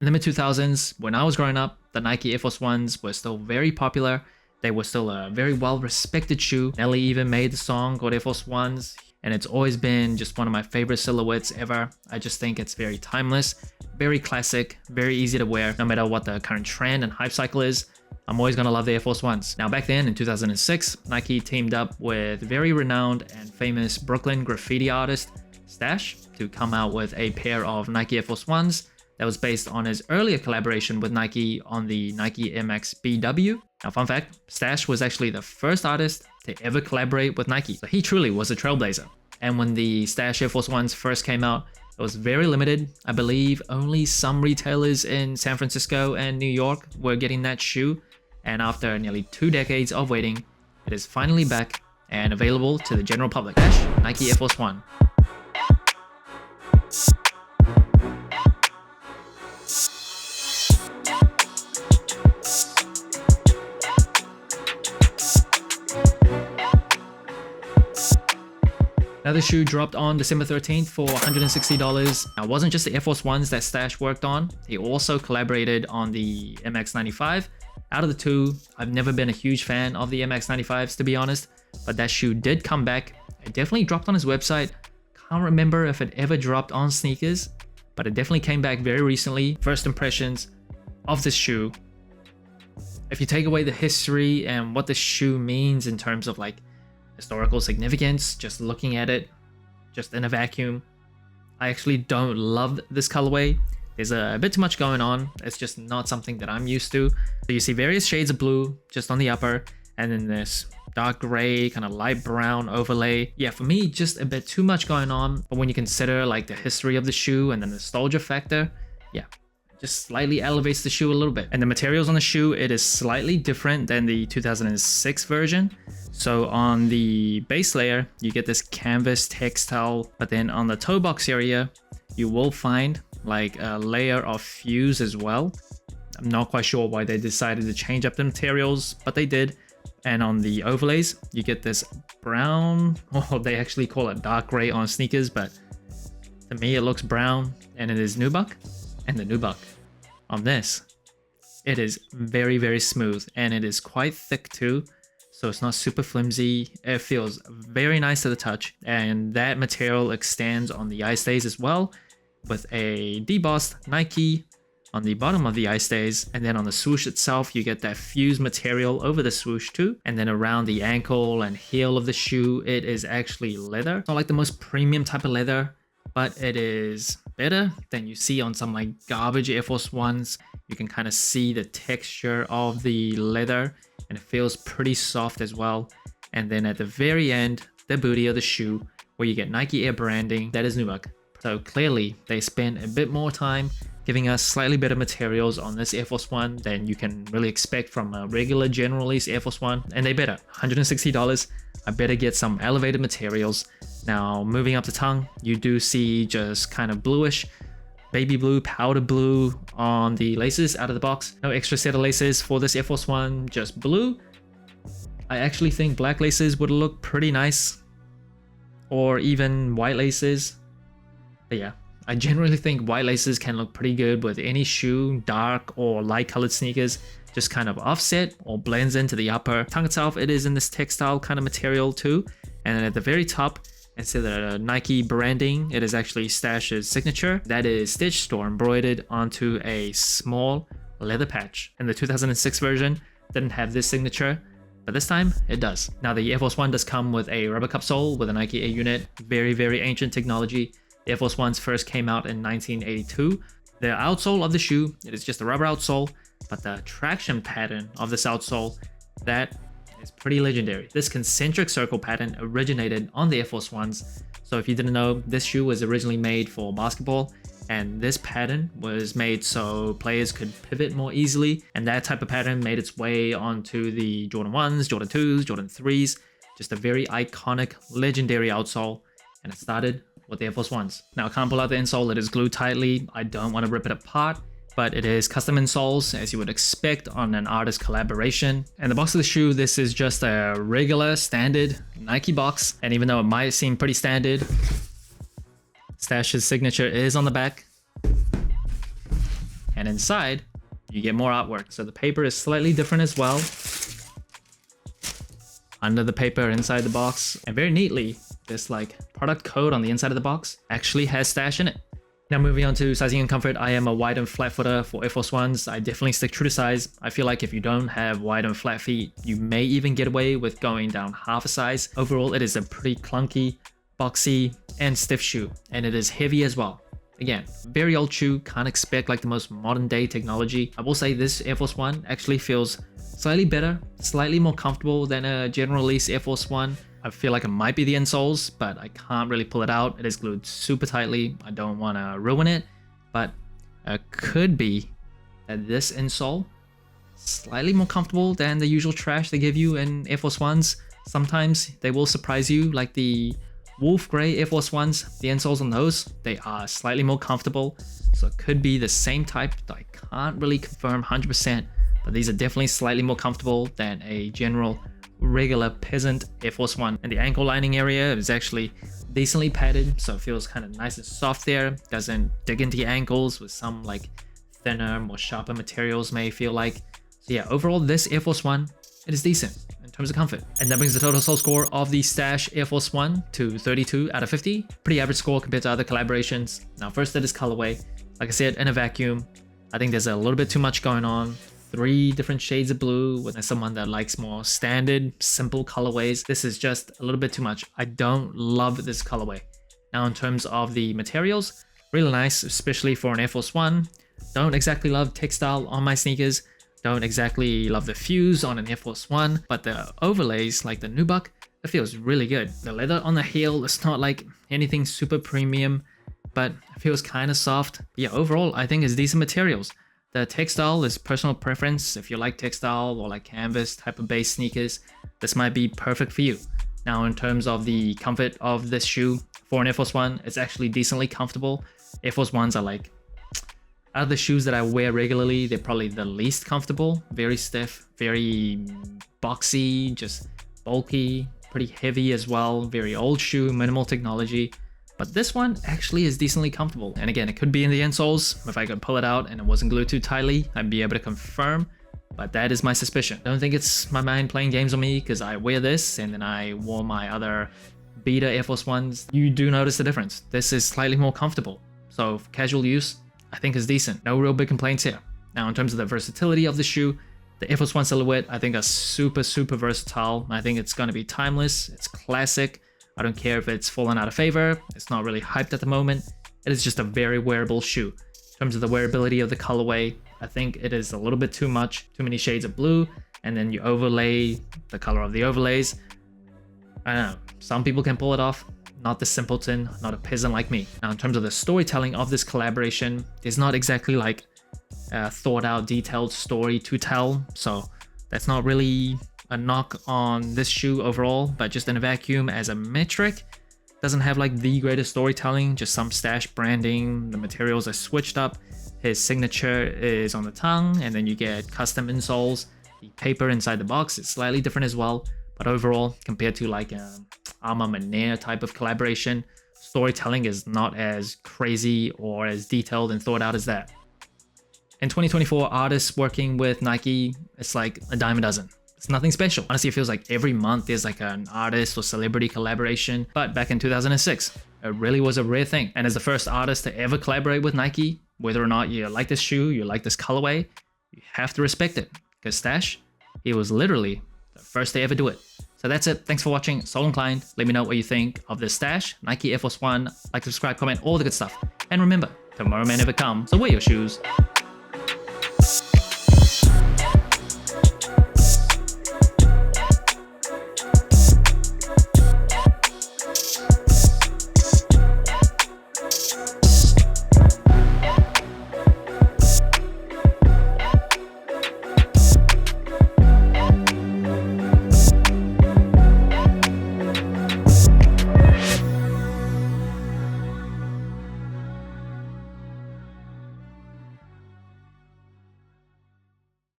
In the mid 2000s, when I was growing up, the Nike Air Force Ones were still very popular. They were still a very well respected shoe. Nelly even made the song called Air Force Ones, and it's always been just one of my favorite silhouettes ever. I just think it's very timeless, very classic, very easy to wear, no matter what the current trend and hype cycle is. I'm always gonna love the Air Force Ones. Now back then in 2006, Nike teamed up with very renowned and famous Brooklyn graffiti artist Stash to come out with a pair of Nike Air Force Ones that was based on his earlier collaboration with Nike on the Nike Air Max BW. Now fun fact, Stash was actually the first artist to ever collaborate with Nike, so he truly was a trailblazer. And when the Stash Air Force Ones first came out, it was very limited. I believe only some retailers in San Francisco and New York were getting that shoe, and after nearly 2 decades of waiting, it is finally back and available to the general public. Stash Nike Air Force One. Now the shoe dropped on December 13th for $160. Now it wasn't just the Air Force Ones that Stash worked on, he also collaborated on the MX95. Out of the two, I've never been a huge fan of the MX95s to be honest, but that shoe did come back. It definitely dropped on his website. Can't remember if it ever dropped on sneakers, but it definitely came back very recently. First impressions of this shoe. If you take away the history and what the shoe means in terms of like historical significance, just looking at it just in a vacuum, I actually don't love this colorway. There's a bit too much going on. It's just not something that I'm used to. So you see various shades of blue just on the upper, and then this dark gray, kind of light brown overlay. Yeah, for me, just a bit too much going on. But when you consider like the history of the shoe and the nostalgia factor, yeah, just slightly elevates the shoe a little bit. And the materials on the shoe, it is slightly different than the 2006 version. So on the base layer, you get this canvas textile, but then on the toe box area, you will find like a layer of fuse as well. I'm not quite sure why they decided to change up the materials, but they did. And on the overlays, you get this brown, oh, they actually call it dark gray on sneakers, but to me it looks brown, and it is nubuck. And the nubuck on this, it is very, very smooth, and it is quite thick too. So it's not super flimsy. It feels very nice to the touch, and that material extends on the eye stays as well, with a debossed Nike on the bottom of the eye stays, and then on the swoosh itself you get that fused material over the swoosh too, and then around the ankle and heel of the shoe it is actually leather. It's not like the most premium type of leather, but it is better than you see on some like garbage Air Force Ones. You can kind of see the texture of the leather, and it feels pretty soft as well. And then at the very end, the booty of the shoe, where you get Nike Air branding, that is nubuck. So clearly they spent a bit more time giving us slightly better materials on this Air Force One than you can really expect from a regular general release Air Force One, and they better. $160, I better get some elevated materials. Now moving up the tongue, you do see just kind of bluish, baby blue, powder blue on the laces out of the box. No extra set of laces for this Air Force One, just blue. I actually think black laces would look pretty nice, or even white laces. But yeah, I generally think white laces can look pretty good with any shoe, dark or light colored sneakers. Just kind of offset or blends into the upper. Tongue itself, it is in this textile kind of material too. And then at the very top, instead of the Nike branding, it is actually Stash's signature that is stitched or embroidered onto a small leather patch. And the 2006 version didn't have this signature, but this time it does. Now the Air Force One does come with a rubber cup sole with a Nike Air unit. Very, very ancient technology. The Air Force Ones first came out in 1982. The outsole of the shoe, it is just a rubber outsole, but the traction pattern of this outsole, that is pretty legendary. This concentric circle pattern originated on the Air Force Ones. So if you didn't know, this shoe was originally made for basketball, and this pattern was made so players could pivot more easily, and that type of pattern made its way onto the Jordan 1s, Jordan 2s, Jordan 3s. Just a very iconic, legendary outsole, and it started with the Air Force Ones. Now I can't pull out the insole, it is glued tightly. I don't want to rip it apart, but it is custom insoles as you would expect on an artist collaboration. And the box of the shoe, this is just a regular standard Nike box, and even though it might seem pretty standard, Stash's signature is on the back, And inside, you get more artwork. So the paper is slightly different as well. Under the paper, inside the box, and very neatly, this like product code on the inside of the box actually has stash in it. Now moving on to sizing and comfort, I am a wide and flat footer for Air Force Ones. I definitely stick true to size. I feel like if you don't have wide and flat feet, you may even get away with going down half a size. Overall, it is a pretty clunky, boxy, and stiff shoe, and it is heavy as well. Again, very old shoe, can't expect like the most modern day technology. I will say this Air Force One actually feels slightly better, slightly more comfortable than a general release Air Force One. I feel like it might be the insoles, but I can't really pull it out. It is glued super tightly. I don't want to ruin it, but it could be that this insole slightly more comfortable than the usual trash they give you in Air Force Ones. Sometimes they will surprise you, like the Wolf Grey Air Force Ones. The insoles on those, they are slightly more comfortable. So it could be the same type. I can't really confirm 100%, but these are definitely slightly more comfortable than a general regular peasant Air Force One. And the ankle lining area is actually decently padded, so it feels kind of nice and soft there. Doesn't dig into your ankles with some like thinner, more sharper materials may feel like. So yeah, overall this Air Force One, it is decent in terms of comfort. And that brings the total sole score of the Stash Air Force One to 32 out of 50. Pretty average score compared to other collaborations. Now first, that is colorway. Like I said, in a vacuum, I think there's a little bit too much going on. 3 different shades of blue. With someone that likes more standard, simple colorways, this is just a little bit too much. I don't love this colorway. Now in terms of the materials, really nice, especially for an Air Force One. Don't exactly love textile on my sneakers. Don't exactly love the fuse on an Air Force One, but the overlays like the nubuck, it feels really good. The leather on the heel, it's not like anything super premium, but it feels kind of soft. Yeah, overall, I think it's decent materials. The textile is personal preference. If you like textile or like canvas type of base sneakers, this might be perfect for you. Now in terms of the comfort of this shoe, for an Air Force One, it's actually decently comfortable. Air Force Ones are like, out of the shoes that I wear regularly, they're probably the least comfortable. Very stiff, very boxy, just bulky, pretty heavy as well. Very old shoe, minimal technology. But this one actually is decently comfortable. And again, it could be in the insoles. If I could pull it out and it wasn't glued too tightly, I'd be able to confirm. But that is my suspicion. I don't think it's my mind playing games on me, because I wear this and then I wore my other Beta Air Force Ones. You do notice the difference. This is slightly more comfortable. So for casual use, I think is decent. No real big complaints here. Now in terms of the versatility of the shoe, the Air Force One silhouette I think are super versatile. I think it's going to be timeless. It's classic. I don't care if it's fallen out of favor. It's not really hyped at the moment. It is just a very wearable shoe. In terms of the wearability of the colorway, I think it is a little bit too much. Too many shades of blue, and then you overlay the color of the overlays. I don't know. Some people can pull it off. Not the simpleton, not a peasant like me. Now in terms of the storytelling of this collaboration, there's not exactly like a thought out, detailed story to tell. So that's not really a knock on this shoe overall, but just in a vacuum as a metric, doesn't have like the greatest storytelling, just some Stash branding. The materials are switched up. His signature is on the tongue, and then you get custom insoles. The paper inside the box is slightly different as well, but overall, compared to like Arma Manea type of collaboration, storytelling is not as crazy or as detailed and thought out as that. In 2024, artists working with Nike, it's like a dime a dozen. It's nothing special. Honestly, it feels like every month there's like an artist or celebrity collaboration. But back in 2006, it really was a rare thing. And as the first artist to ever collaborate with Nike, whether or not you like this shoe, you like this colorway, you have to respect it. Because Stash, he was literally the first to ever do it. So that's it. Thanks for watching. Sole Inclined. Let me know what you think of this Stash, Nike Air Force One. Like, subscribe, comment, all the good stuff. And remember, tomorrow may never come, so wear your shoes.